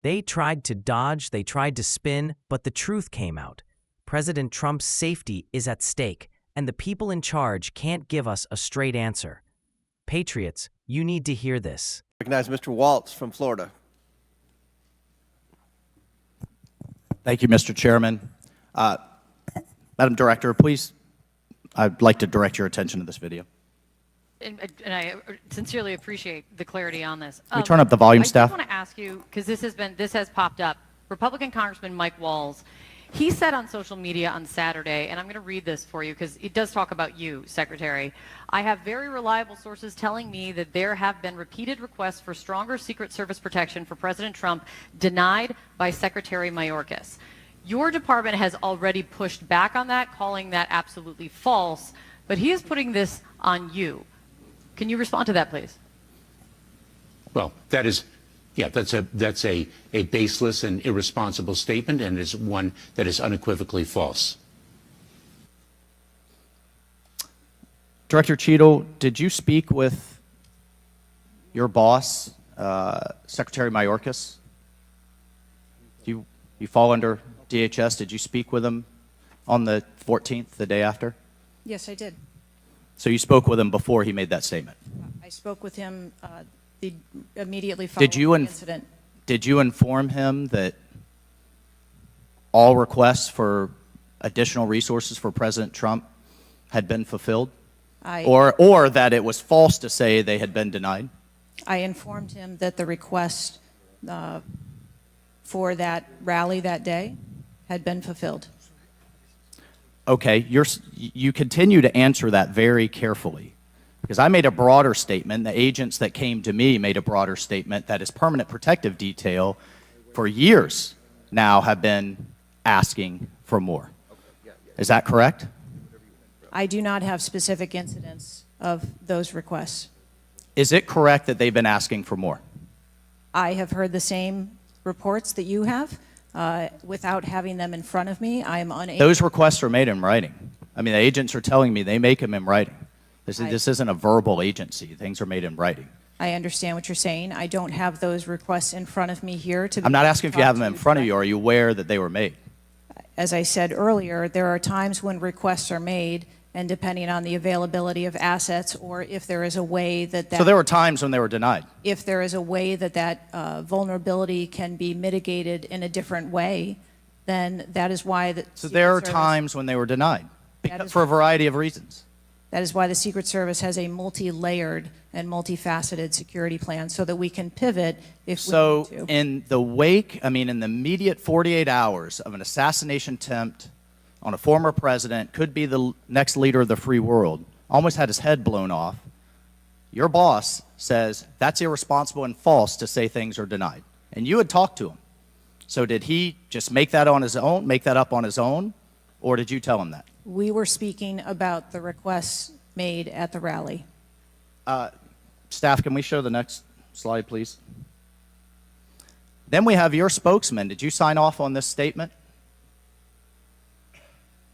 They tried to dodge, they tried to spin, but the truth came out. President Trump's safety is at stake, and the people in charge can't give us a straight answer. Patriots, you need to hear this. Recognize Mr. Waltz from Florida. Thank you, Mr. Chairman. Madam Director, please, I'd like to direct your attention to this video. And I sincerely appreciate the clarity on this. Can we turn up the volume, staff? I want to ask you, because this has popped up. Republican Congressman Mike Walz, he said on social media on Saturday, and I'm going to read this for you because it does talk about you, Secretary. I have very reliable sources telling me that there have been repeated requests for stronger Secret Service protection for President Trump denied by Secretary Mayorkas. Your department has already pushed back on that, calling that absolutely false, but he is putting this on you. Can you respond to that, please? Well, that is, yeah, that's a baseless and irresponsible statement, and is one that is unequivocally false. Director Cheadle, did you speak with your boss, Secretary Mayorkas? You fall under DHS. Did you speak with him on the 14th, the day after? Yes, I did. So you spoke with him before he made that statement? I spoke with him immediately following the incident. Did you inform him that all requests for additional resources for President Trump had been fulfilled? Or that it was false to say they had been denied? I informed him that the request for that rally that day had been fulfilled. Okay, you continue to answer that very carefully, because I made a broader statement. The agents that came to me made a broader statement that his permanent protective detail for years now have been asking for more. Is that correct? I do not have specific incidents of those requests. Is it correct that they've been asking for more? I have heard the same reports that you have. Without having them in front of me, I am unable. Those requests are made in writing. I mean, the agents are telling me they make them in writing. This isn't a verbal agency. Things are made in writing. I understand what you're saying. I don't have those requests in front of me here. I'm not asking if you have them in front of you. Are you aware that they were made? As I said earlier, there are times when requests are made, and depending on the availability of assets, or if there is a way that So there were times when they were denied? If there is a way that vulnerability can be mitigated in a different way, then that is why the So there are times when they were denied, for a variety of reasons. That is why the Secret Service has a multi-layered and multifaceted security plan, so that we can pivot if we need to. So in the wake, I mean, in the immediate 48 hours of an assassination attempt on a former president, could be the next leader of the free world, almost had his head blown off, your boss says that's irresponsible and false to say things are denied. And you had talked to him. So did he just make that on his own, make that up on his own, or did you tell him that? We were speaking about the requests made at the rally. Staff, can we show the next slide, please? Then we have your spokesman. Did you sign off on this statement?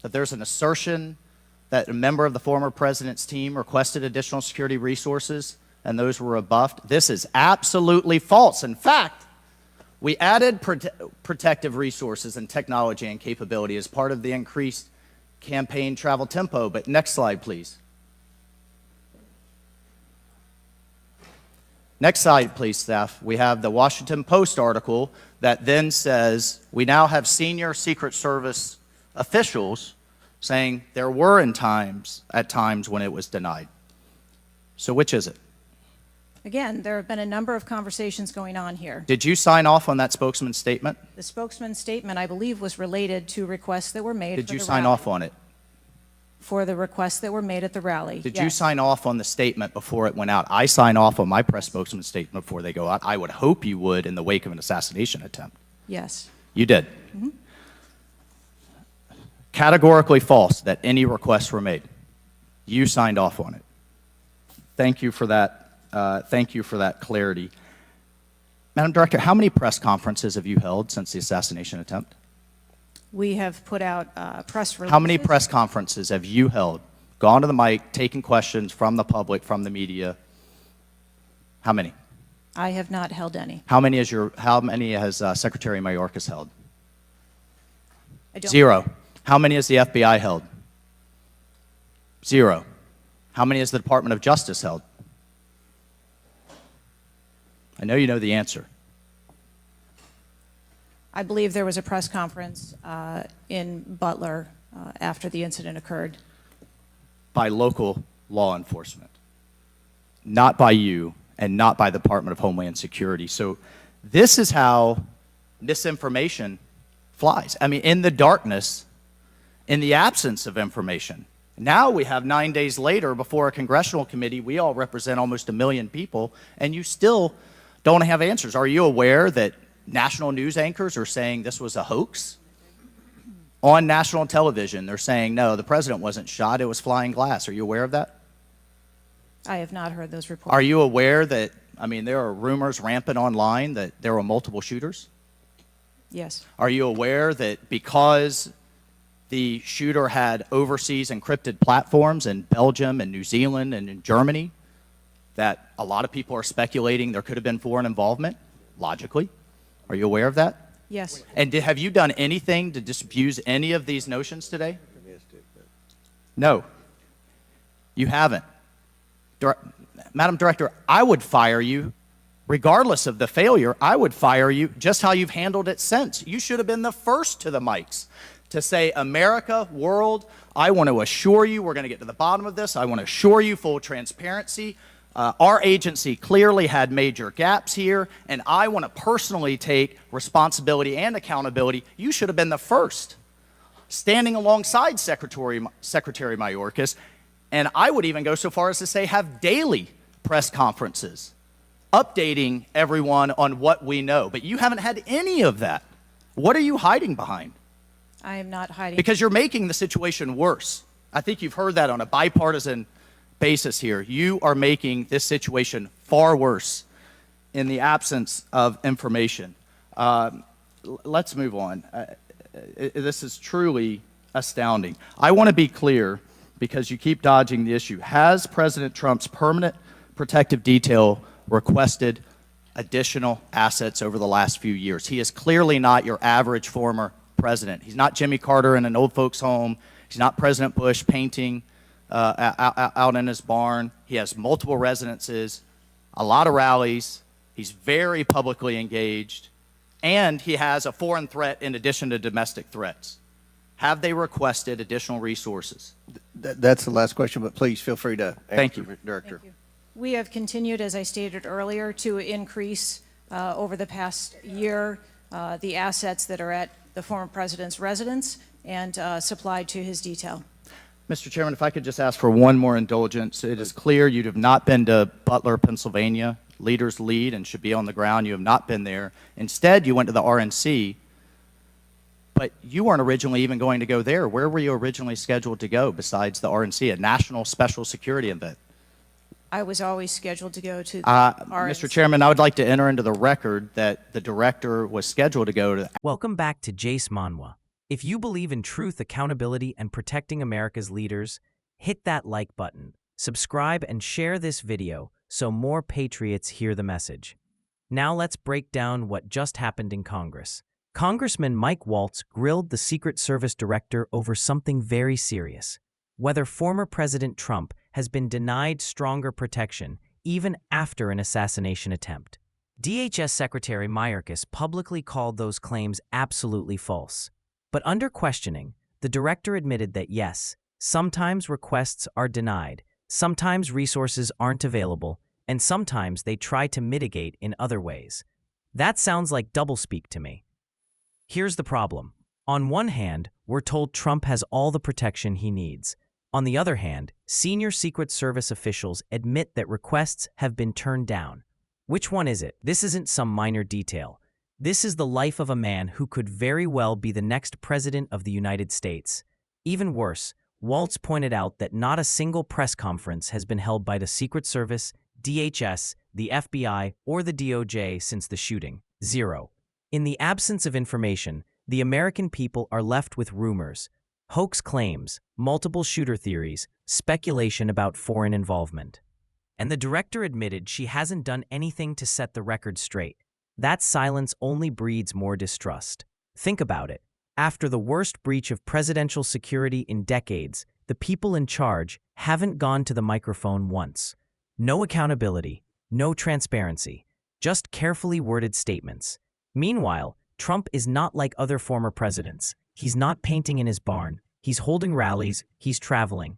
That there's an assertion that a member of the former president's team requested additional security resources and those were rebuffed. This is absolutely false. In fact, we added protective resources and technology and capability as part of the increased campaign travel tempo. But next slide, please. Next slide, please, staff. We have the Washington Post article that then says we now have senior Secret Service officials saying there were at times when it was denied. So which is it? Again, there have been a number of conversations going on here. Did you sign off on that spokesman's statement? The spokesman's statement, I believe, was related to requests that were made. Did you sign off on it? For the requests that were made at the rally. Did you sign off on the statement before it went out? I sign off on my press spokesman's statement before they go out. I would hope you would in the wake of an assassination attempt. Yes. You did? Mm-hmm. Categorically false that any requests were made. You signed off on it. Thank you for that. Thank you for that clarity. Madam Director, how many press conferences have you held since the assassination attempt? We have put out press releases. How many press conferences have you held, gone to the mic, taken questions from the public, from the media? How many? I have not held any. How many has Secretary Mayorkas held? I don't. 0. How many has the FBI held? 0. How many has the Department of Justice held? I know you know the answer. I believe there was a press conference in Butler after the incident occurred. By local law enforcement, not by you and not by the Department of Homeland Security. So this is how misinformation flies. I mean, in the darkness, in the absence of information. Now we have 9 days later before a congressional committee, we all represent almost 1 million people, and you still don't have answers. Are you aware that national news anchors are saying this was a hoax? On national television, they're saying, no, the president wasn't shot, it was flying glass. Are you aware of that? I have not heard those reports. Are you aware that, I mean, there are rumors rampant online that there were multiple shooters? Yes. Are you aware that because the shooter had overseas encrypted platforms in Belgium and New Zealand and in Germany, that a lot of people are speculating there could have been foreign involvement, logically? Are you aware of that? Yes. And have you done anything to disabuse any of these notions today? No. You haven't. Madam Director, I would fire you. Regardless of the failure, I would fire you just how you've handled it since. You should have been the first to the mics to say, America, world, I want to assure you we're going to get to the bottom of this. I want to assure you full transparency. Our agency clearly had major gaps here, and I want to personally take responsibility and accountability. You should have been the first, standing alongside Secretary Mayorkas, and I would even go so far as to say have daily press conferences, updating everyone on what we know. But you haven't had any of that. What are you hiding behind? I am not hiding. Because you're making the situation worse. I think you've heard that on a bipartisan basis here. You are making this situation far worse in the absence of information. Let's move on. This is truly astounding. I want to be clear, because you keep dodging the issue. Has President Trump's permanent protective detail requested additional assets over the last few years? He is clearly not your average former president. He's not Jimmy Carter in an old folks' home. He's not President Bush painting out in his barn. He has multiple residences, a lot of rallies. He's very publicly engaged, and he has a foreign threat in addition to domestic threats. Have they requested additional resources? That's the last question, but please feel free to Thank answer, you. Director. Thank you. We have continued, as I stated earlier, to increase over the past year the assets that are at the former president's residence and supplied to his detail. Mr. Chairman, if I could just ask for one more indulgence. It is clear you have not been to Butler, Pennsylvania. Leaders lead and should be on the ground. You have not been there. Instead, you went to the RNC, but you weren't originally even going to go there. Where were you originally scheduled to go besides the RNC, a national special security event? I was always scheduled to go to the RNC. Mr. Chairman, I would like to enter into the record that the director was scheduled to go to. Welcome back to Jace Manwa. If you believe in truth, accountability, and protecting America's leaders, hit that like button, subscribe, and share this video so more patriots hear the message. Now let's break down what just happened in Congress. Congressman Mike Waltz grilled the Secret Service director over something very serious: whether former President Trump has been denied stronger protection even after an assassination attempt. DHS Secretary Mayorkas publicly called those claims absolutely false. But under questioning, the director admitted that yes, sometimes requests are denied, sometimes resources aren't available, and sometimes they try to mitigate in other ways. That sounds like doublespeak to me. Here's the problem. On one hand, we're told Trump has all the protection he needs. On the other hand, senior Secret Service officials admit that requests have been turned down. Which one is it? This isn't some minor detail. This is the life of a man who could very well be the next president of the United States. Even worse, Waltz pointed out that not a single press conference has been held by the Secret Service, DHS, the FBI, or the DOJ since the shooting. 0. In the absence of information, the American people are left with rumors, hoax claims, multiple shooter theories, speculation about foreign involvement. And the director admitted she hasn't done anything to set the record straight. That silence only breeds more distrust. Think about it. After the worst breach of presidential security in decades, the people in charge haven't gone to the microphone once. No accountability, no transparency, just carefully worded statements. Meanwhile, Trump is not like other former presidents. He's not painting in his barn. He's holding rallies, he's traveling.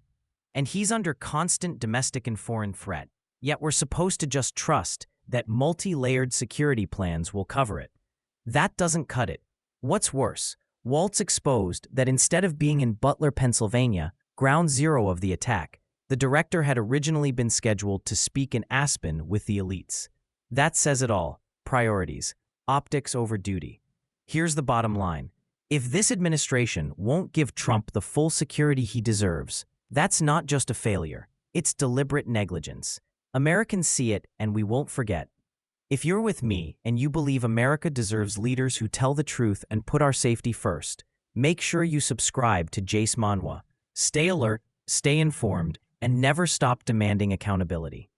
And he's under constant domestic and foreign threat. Yet we're supposed to just trust that multi-layered security plans will cover it. That doesn't cut it. What's worse, Waltz exposed that instead of being in Butler, Pennsylvania, ground zero of the attack, the director had originally been scheduled to speak in Aspen with the elites. That says it all. Priorities. Optics over duty. Here's the bottom line. If this administration won't give Trump the full security he deserves, that's not just a failure. It's deliberate negligence. Americans see it, and we won't forget. If you're with me and you believe America deserves leaders who tell the truth and put our safety first, make sure you subscribe to Jace Manwa. Stay alert, stay informed, and never stop demanding accountability.